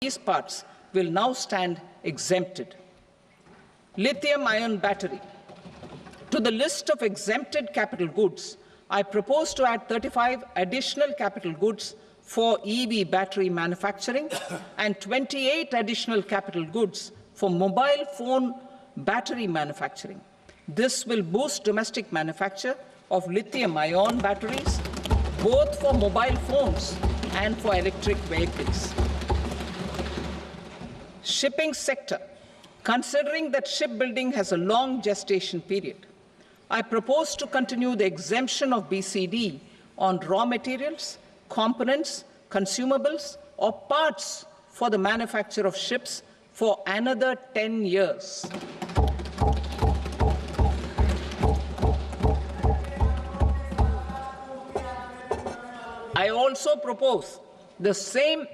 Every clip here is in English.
these parts will now stand exempted. Lithium-ion battery. To the list of exempted capital goods, I propose to add 35 additional capital goods for EV battery manufacturing and 28 additional capital goods for mobile phone battery manufacturing. This will boost domestic manufacture of lithium-ion batteries, both for mobile phones and for electric vehicles. Shipping sector. Considering that shipbuilding has a long gestation period, I propose to continue the exemption of BCD on raw materials, components, consumables, or parts for the manufacture of ships for another 10 years. I also propose the same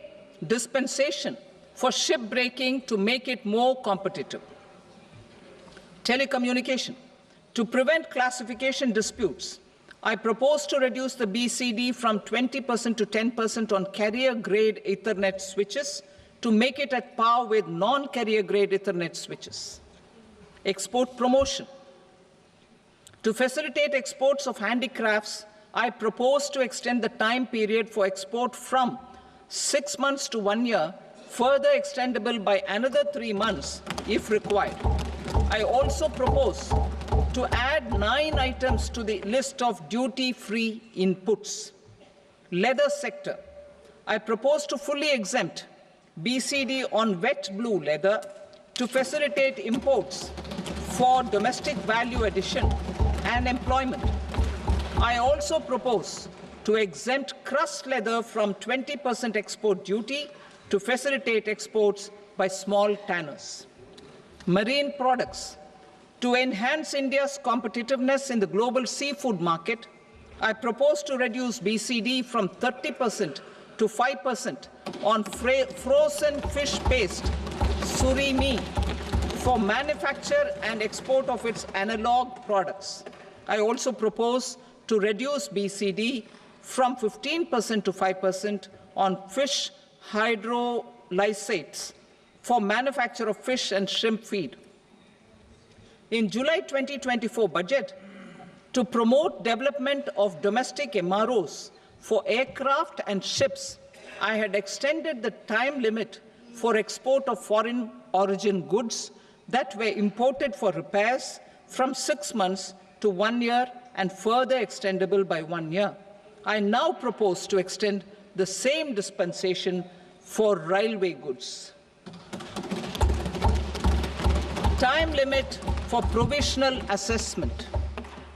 dispensation for shipbreaking to make it more competitive. Telecommunication. To prevent classification disputes, I propose to reduce the BCD from 20% to 10% on carrier-grade Ethernet switches to make it at par with non-carrier-grade Ethernet switches. Export promotion. To facilitate exports of handicrafts, I propose to extend the time period for export from 6 months to 1 year, further extendable by another 3 months if required. I also propose to add 9 items to the list of duty-free inputs. Leather sector. I propose to fully exempt BCD on wet blue leather to facilitate imports for domestic value addition and employment. I also propose to exempt crust leather from 20% export duty to facilitate exports by small tanners. Marine products. To enhance India's competitiveness in the global seafood market, I propose to reduce BCD from 30% to 5% on frozen fish paste, surimi, for manufacture and export of its analog products. I also propose to reduce BCD from 15% to 5% on fish hydrolysates for manufacture of fish and shrimp feed. In July 2024 budget, to promote development of domestic MROs for aircraft and ships, I had extended the time limit for export of foreign origin goods that were imported for repairs from 6 months to 1 year and further extendable by 1 year. I now propose to extend the same dispensation for railway goods. Time limit for provisional assessment.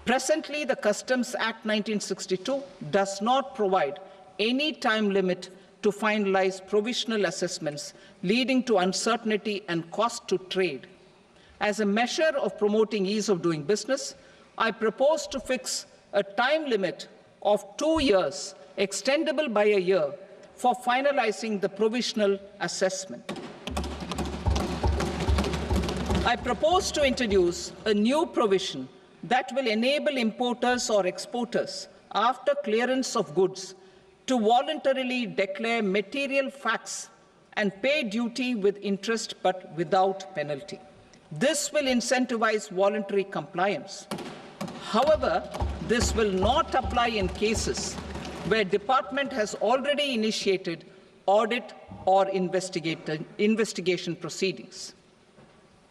Presently, the Customs Act 1962 does not provide any time limit to finalize provisional assessments, leading to uncertainty and cost to trade. As a measure of promoting ease of doing business, I propose to fix a time limit of 2 years, extendable by a year, for finalizing the provisional assessment. I propose to introduce a new provision that will enable importers or exporters, after clearance of goods, to voluntarily declare material facts and pay duty with interest but without penalty. This will incentivize voluntary compliance. However, this will not apply in cases where department has already initiated audit or investigation proceedings.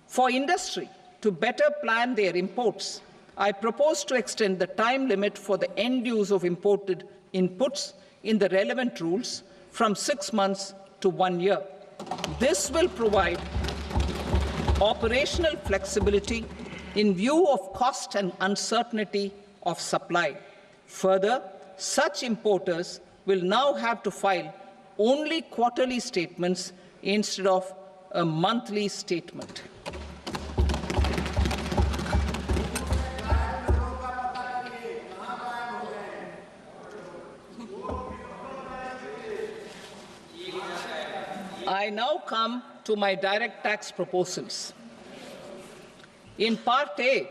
For industry to better plan their imports, I propose to extend the time limit for the end use of imported inputs in the relevant rules from 6 months to 1 year. This will provide operational flexibility in view of cost and uncertainty of supply. Further, such importers will now have to file only quarterly statements instead of a monthly statement. I now come to my direct tax proposals. In Part A,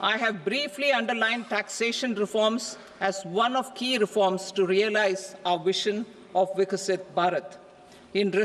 I have briefly underlined taxation reforms as one of key reforms to realize our vision of Vikasit Bharat. In